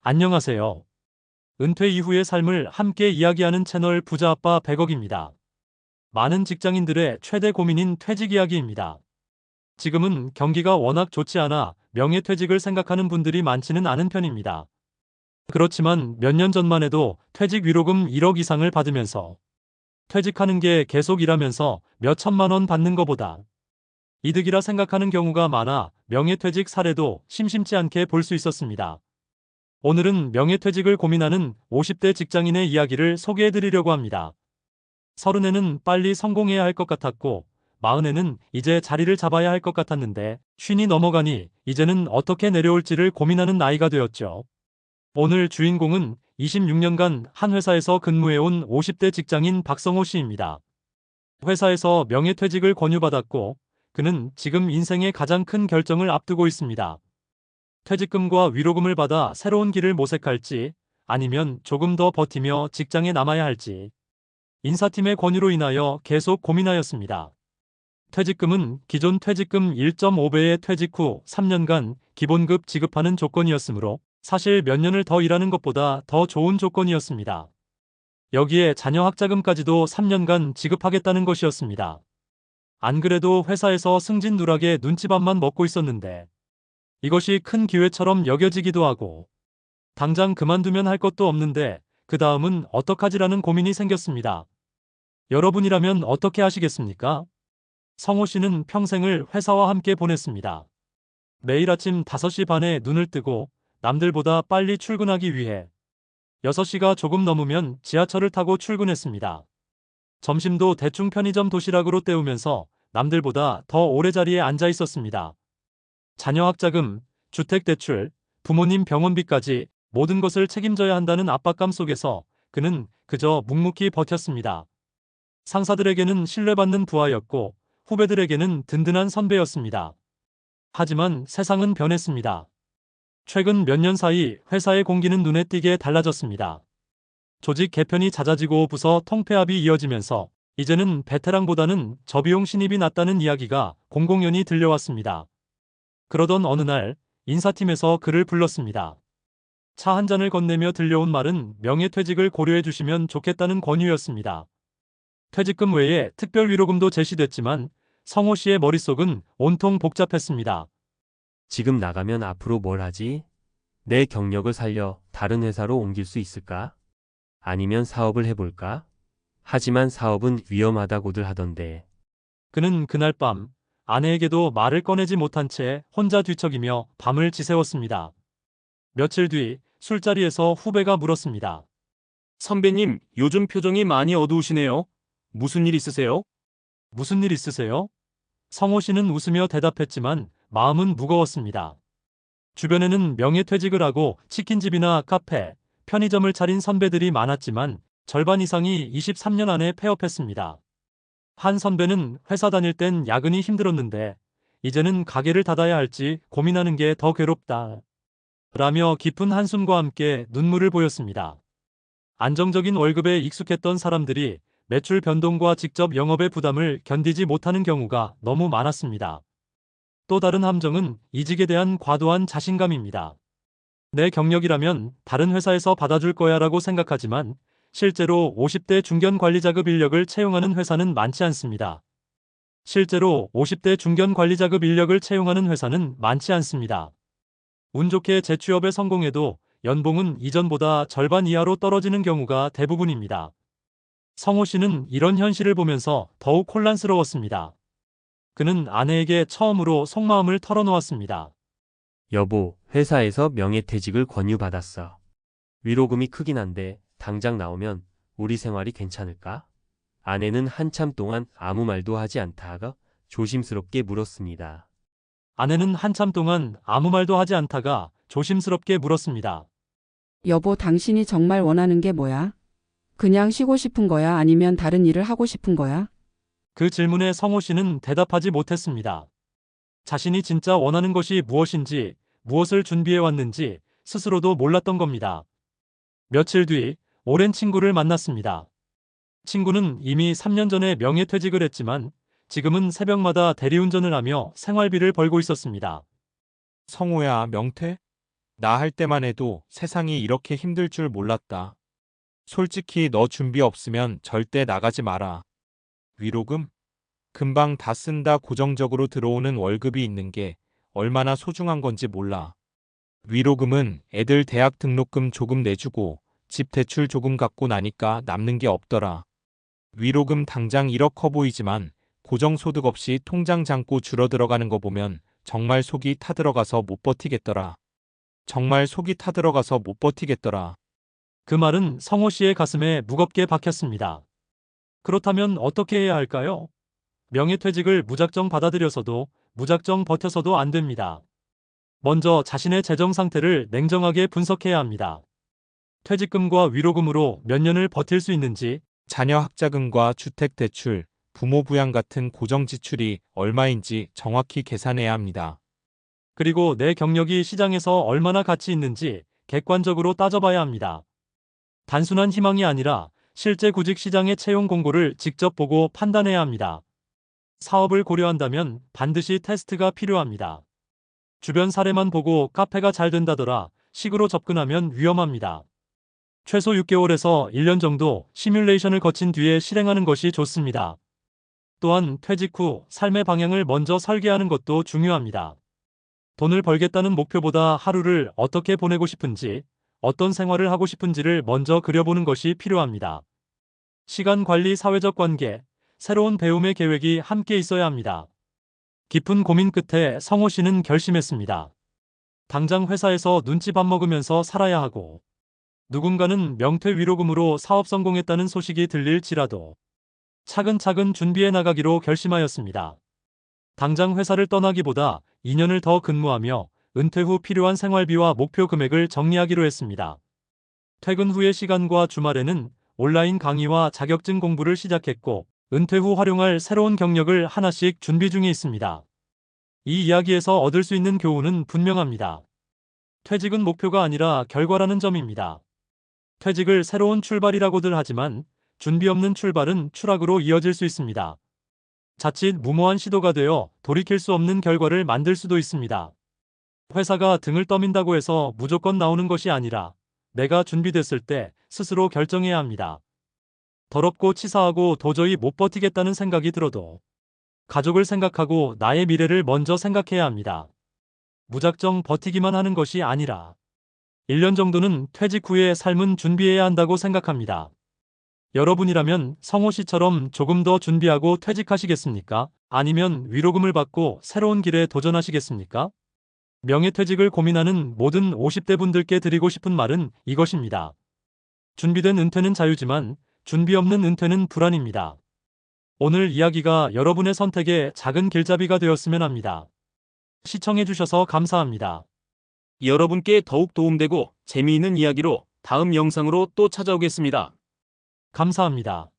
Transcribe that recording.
안녕하세요. 은퇴 이후의 삶을 함께 이야기하는 채널 부자아빠 100억입니다. 많은 직장인들의 최대 고민인 퇴직 이야기입니다. 지금은 경기가 워낙 좋지 않아 명예퇴직을 생각하는 분들이 많지는 않은 편입니다. 그렇지만 몇 년 전만 해도 퇴직 위로금 1억 이상을 받으면서 퇴직하는 게 계속 일하면서 몇 천만 원 받는 것보다 이득이라 생각하는 경우가 많아 명예퇴직 사례도 심심치 않게 볼 수 있었습니다. 오늘은 명예퇴직을 고민하는 50대 직장인의 이야기를 소개해드리려고 합니다. 30에는 빨리 성공해야 할 것 같았고 40에는 이제 자리를 잡아야 할 것 같았는데 50이 넘어가니 이제는 어떻게 내려올지를 고민하는 나이가 되었죠. 오늘 주인공은 26년간 한 회사에서 근무해온 50대 직장인 박성호 씨입니다. 회사에서 명예퇴직을 권유받았고 그는 지금 인생의 가장 큰 결정을 앞두고 있습니다. 퇴직금과 위로금을 받아 새로운 길을 모색할지 아니면 조금 더 버티며 직장에 남아야 할지 인사팀의 권유로 인하여 계속 고민하였습니다. 퇴직금은 기존 퇴직금 1.5배의 퇴직 후 3년간 기본급 지급하는 조건이었으므로 사실 몇 년을 더 일하는 것보다 더 좋은 조건이었습니다. 여기에 자녀 학자금까지도 3년간 지급하겠다는 것이었습니다. 안 그래도 회사에서 승진 누락에 눈치밥만 먹고 있었는데 이것이 큰 기회처럼 여겨지기도 하고 당장 그만두면 할 것도 없는데 그 다음은 어떡하지라는 고민이 생겼습니다. 여러분이라면 어떻게 하시겠습니까? 성호 씨는 평생을 회사와 함께 보냈습니다. 매일 아침 5시 반에 눈을 뜨고 남들보다 빨리 출근하기 위해 6시가 조금 넘으면 지하철을 타고 출근했습니다. 점심도 대충 편의점 도시락으로 때우면서 남들보다 더 오래 자리에 앉아 있었습니다. 자녀 학자금, 주택대출, 부모님 병원비까지 모든 것을 책임져야 한다는 압박감 속에서 그는 그저 묵묵히 버텼습니다. 상사들에게는 신뢰받는 부하였고 후배들에게는 든든한 선배였습니다. 하지만 세상은 변했습니다. 최근 몇 년 사이 회사의 공기는 눈에 띄게 달라졌습니다. 조직 개편이 잦아지고 부서 통폐합이 이어지면서 이제는 베테랑보다는 저비용 신입이 낫다는 이야기가 공공연히 들려왔습니다. 그러던 어느 날 인사팀에서 그를 불렀습니다. 차 한 잔을 건네며 들려온 말은 명예퇴직을 고려해 주시면 좋겠다는 권유였습니다. 퇴직금 외에 특별 위로금도 제시됐지만 성호 씨의 머릿속은 온통 복잡했습니다. 지금 나가면 앞으로 뭘 하지? 내 경력을 살려 다른 회사로 옮길 수 있을까? 아니면 사업을 해볼까? 하지만 사업은 위험하다고들 하던데. 그는 그날 밤 아내에게도 말을 꺼내지 못한 채 혼자 뒤척이며 밤을 지새웠습니다. 며칠 뒤 술자리에서 후배가 물었습니다. 선배님, 요즘 표정이 많이 어두우시네요. 무슨 일 있으세요? 무슨 일 있으세요? 성호 씨는 웃으며 대답했지만 마음은 무거웠습니다. 주변에는 명예퇴직을 하고 치킨집이나 카페, 편의점을 차린 선배들이 많았지만 절반 이상이 23년 안에 폐업했습니다. 한 선배는 회사 다닐 땐 야근이 힘들었는데 이제는 가게를 닫아야 할지 고민하는 게 더 괴롭다. 라며 깊은 한숨과 함께 눈물을 보였습니다. 안정적인 월급에 익숙했던 사람들이 매출 변동과 직접 영업의 부담을 견디지 못하는 경우가 너무 많았습니다. 또 다른 함정은 이직에 대한 과도한 자신감입니다. 내 경력이라면 다른 회사에서 받아줄 거야 라고 생각하지만 실제로 50대 중견 관리자급 인력을 채용하는 회사는 많지 않습니다. 운 좋게 재취업에 성공해도 연봉은 이전보다 절반 이하로 떨어지는 경우가 대부분입니다. 성호 씨는 이런 현실을 보면서 더욱 혼란스러웠습니다. 그는 아내에게 처음으로 속마음을 털어놓았습니다. 여보, 회사에서 명예퇴직을 권유받았어. 위로금이 크긴 한데 당장 나오면 우리 생활이 괜찮을까? 아내는 한참 동안 아무 말도 하지 않다가 조심스럽게 물었습니다. 아내는 한참 동안 아무 말도 하지 않다가 조심스럽게 물었습니다. 여보, 당신이 정말 원하는 게 뭐야? 그냥 쉬고 싶은 거야? 아니면 다른 일을 하고 싶은 거야? 그 질문에 성호 씨는 대답하지 못했습니다. 자신이 진짜 원하는 것이 무엇인지, 무엇을 준비해 왔는지 스스로도 몰랐던 겁니다. 며칠 뒤 오랜 친구를 만났습니다. 친구는 이미 3년 전에 명예퇴직을 했지만 지금은 새벽마다 대리운전을 하며 생활비를 벌고 있었습니다. 성호야, 명퇴? 나 할 때만 해도 세상이 이렇게 힘들 줄 몰랐다. 솔직히 너 준비 없으면 절대 나가지 마라. 위로금? 금방 다 쓴다. 고정적으로 들어오는 월급이 있는 게 얼마나 소중한 건지 몰라. 위로금은 애들 대학 등록금 조금 내주고 집 대출 조금 갚고 나니까 남는 게 없더라. 위로금 당장 1억 커 보이지만 고정소득 없이 통장 잔고 줄어들어가는 거 보면 정말 속이 타들어가서 못 버티겠더라. 정말 속이 타들어가서 못 버티겠더라. 그 말은 성호 씨의 가슴에 무겁게 박혔습니다. 그렇다면 어떻게 해야 할까요? 명예퇴직을 무작정 받아들여서도 무작정 버텨서도 안 됩니다. 먼저 자신의 재정 상태를 냉정하게 분석해야 합니다. 퇴직금과 위로금으로 몇 년을 버틸 수 있는지, 자녀 학자금과 주택대출, 부모 부양 같은 고정 지출이 얼마인지 정확히 계산해야 합니다. 그리고 내 경력이 시장에서 얼마나 가치 있는지 객관적으로 따져봐야 합니다. 단순한 희망이 아니라 실제 구직 시장의 채용 공고를 직접 보고 판단해야 합니다. 사업을 고려한다면 반드시 테스트가 필요합니다. 주변 사례만 보고 카페가 잘 된다더라 식으로 접근하면 위험합니다. 최소 6개월에서 1년 정도 시뮬레이션을 거친 뒤에 실행하는 것이 좋습니다. 또한 퇴직 후 삶의 방향을 먼저 설계하는 것도 중요합니다. 돈을 벌겠다는 목표보다 하루를 어떻게 보내고 싶은지, 어떤 생활을 하고 싶은지를 먼저 그려보는 것이 필요합니다. 시간 관리, 사회적 관계, 새로운 배움의 계획이 함께 있어야 합니다. 깊은 고민 끝에 성호 씨는 결심했습니다. 당장 회사에서 눈치 밥 먹으면서 살아야 하고, 누군가는 명퇴 위로금으로 사업 성공했다는 소식이 들릴지라도 차근차근 준비해 나가기로 결심하였습니다. 당장 회사를 떠나기보다 2년을 더 근무하며 은퇴 후 필요한 생활비와 목표 금액을 정리하기로 했습니다. 퇴근 후의 시간과 주말에는 온라인 강의와 자격증 공부를 시작했고, 은퇴 후 활용할 새로운 경력을 하나씩 준비 중에 있습니다. 이 이야기에서 얻을 수 있는 교훈은 분명합니다. 퇴직은 목표가 아니라 결과라는 점입니다. 퇴직을 새로운 출발이라고들 하지만 준비 없는 출발은 추락으로 이어질 수 있습니다. 자칫 무모한 시도가 되어 돌이킬 수 없는 결과를 만들 수도 있습니다. 회사가 등을 떠민다고 해서 무조건 나오는 것이 아니라 내가 준비됐을 때 스스로 결정해야 합니다. 더럽고 치사하고 도저히 못 버티겠다는 생각이 들어도 가족을 생각하고 나의 미래를 먼저 생각해야 합니다. 무작정 버티기만 하는 것이 아니라 1년 정도는 퇴직 후의 삶은 준비해야 한다고 생각합니다. 여러분이라면 성호 씨처럼 조금 더 준비하고 퇴직하시겠습니까? 아니면 위로금을 받고 새로운 길에 도전하시겠습니까? 명예퇴직을 고민하는 모든 50대 분들께 드리고 싶은 말은 이것입니다. 준비된 은퇴는 자유지만 준비 없는 은퇴는 불안입니다. 오늘 이야기가 여러분의 선택에 작은 길잡이가 되었으면 합니다. 시청해주셔서 감사합니다. 여러분께 더욱 도움되고 재미있는 이야기로 다음 영상으로 또 찾아오겠습니다. 감사합니다.